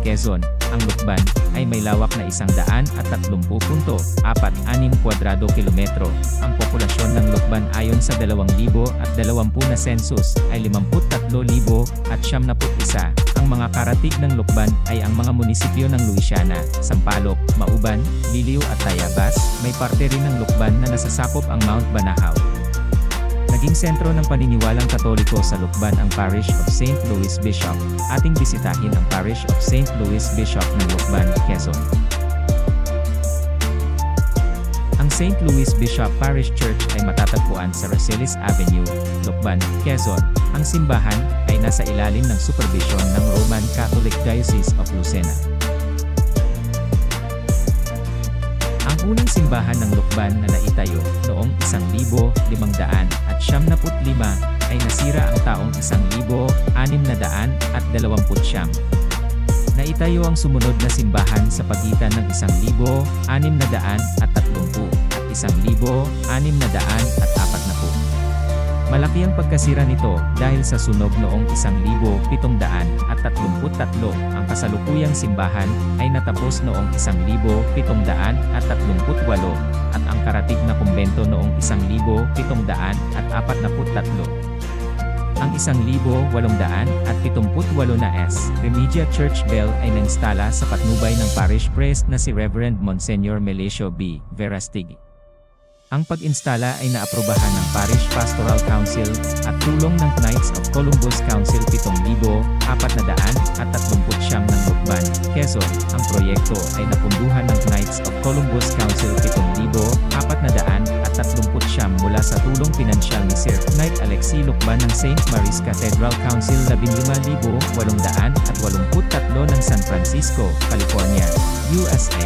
Quezon. Ang Lukban ay may lawak na 130.46 kwadrado kilometro. Ang populasyon ng Lukban ayon sa 2020 na census ay 53,091. Ang mga karatig ng Lukban ay ang mga munisipyo ng Luisiana, Sampaloc, Mauban, Liliu at Tayabas. May parte rin ng Lukban na nasasakop ang Mount Banahaw. Naging sentro ng paniniwalang Katoliko sa Lukban ang Parish of St. Louis Bishop. Ating bisitahin ang Parish of St. Louis Bishop ng Lukban, Quezon. Ang St. Louis Bishop Parish Church ay matatagpuan sa Rosales Avenue, Lukban, Quezon. Ang simbahan ay nasa ilalim ng supervision ng Roman Catholic Diocese of Lucena. Ang unang simbahan ng Lukban na naitayo noong 1575 ay nasira ang taong 1629. Naitayo ang sumunod na simbahan sa pagitan ng 1630 at 1640. Malaki ang pagkasira nito dahil sa sunog noong 1733. Ang kasalukuyang simbahan ay natapos noong 1738 at ang karatig na kumbento noong 1743. Ang 1878 na Remedia Church Bell ay nainstala sa patnubay ng parish priest na si Reverend Monsignor Melesio B. Verastig. Ang pag-instala ay naaprobahan ng Parish Pastoral Council at tulong ng Knights of Columbus Council 7,439 ng Lukban, Quezon. Ang proyekto ay napunduhan ng Knights of Columbus Council 7,439 mula sa tulong pinansyal ni Sir Knight Alexi Lukban ng St. Mary's Cathedral Council 15,883 ng San Francisco, California, USA.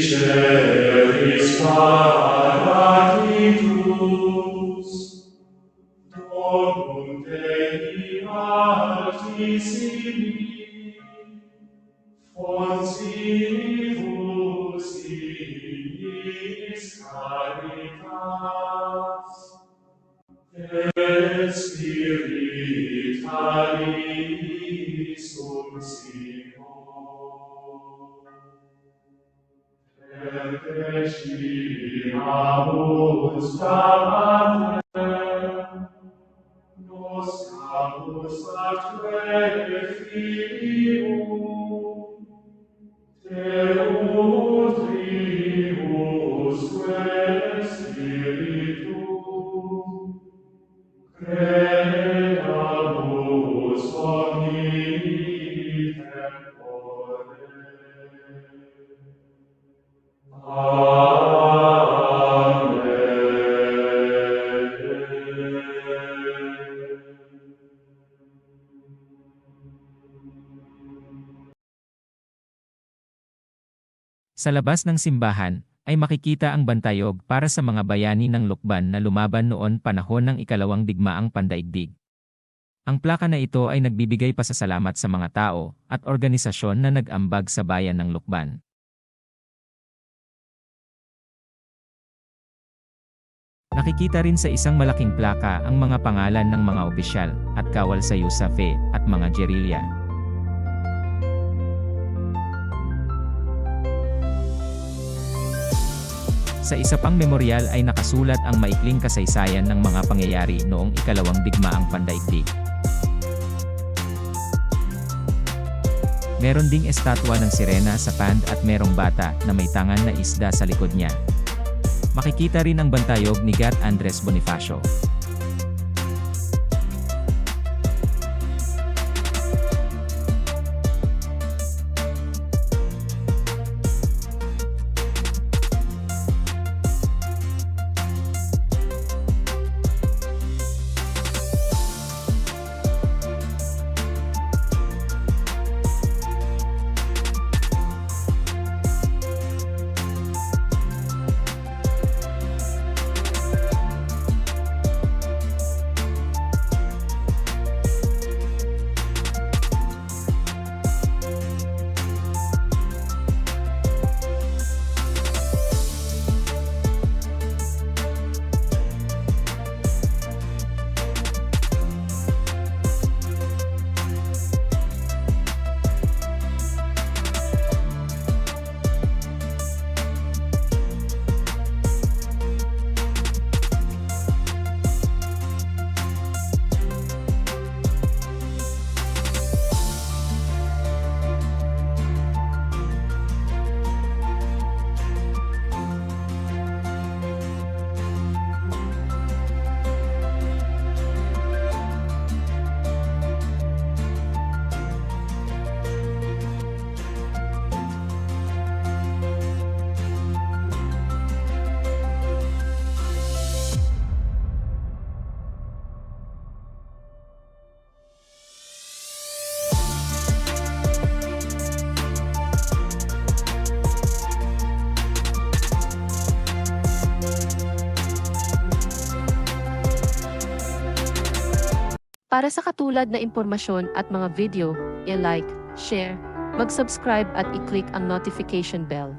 Vidiceris paraditus, donum Dei altissimi, foncivus ignis caritas, et spiritualis uncior. Deciamus damate, nos capus atque filium, Deum tribus spiritum, credamus omni tempore. Sa labas ng simbahan, ay makikita ang bantayog para sa mga bayani ng Lukban na lumaban noon panahon ng ikalawang digmaang pandaigdig. Ang plaka na ito ay nagbibigay pasasalamat sa mga tao at organisasyon na nag-ambag sa bayan ng Lukban. Nakikita rin sa isang malaking plaka ang mga pangalan ng mga opisyal at kawal sa Yusafe at mga gerilya. Sa isa pang memoryal ay nakasulat ang maikling kasaysayan ng mga pangyayari noong ikalawang digmaang pandaigdig. Meron ding estatwa ng sirena sa pand at merong bata na may tangan na isda sa likod niya. Makikita rin ang bantayog ni Gat Andres Bonifacio. Para sa katulad na impormasyon at mga video, i-like, share, mag-subscribe at i-click ang notification bell.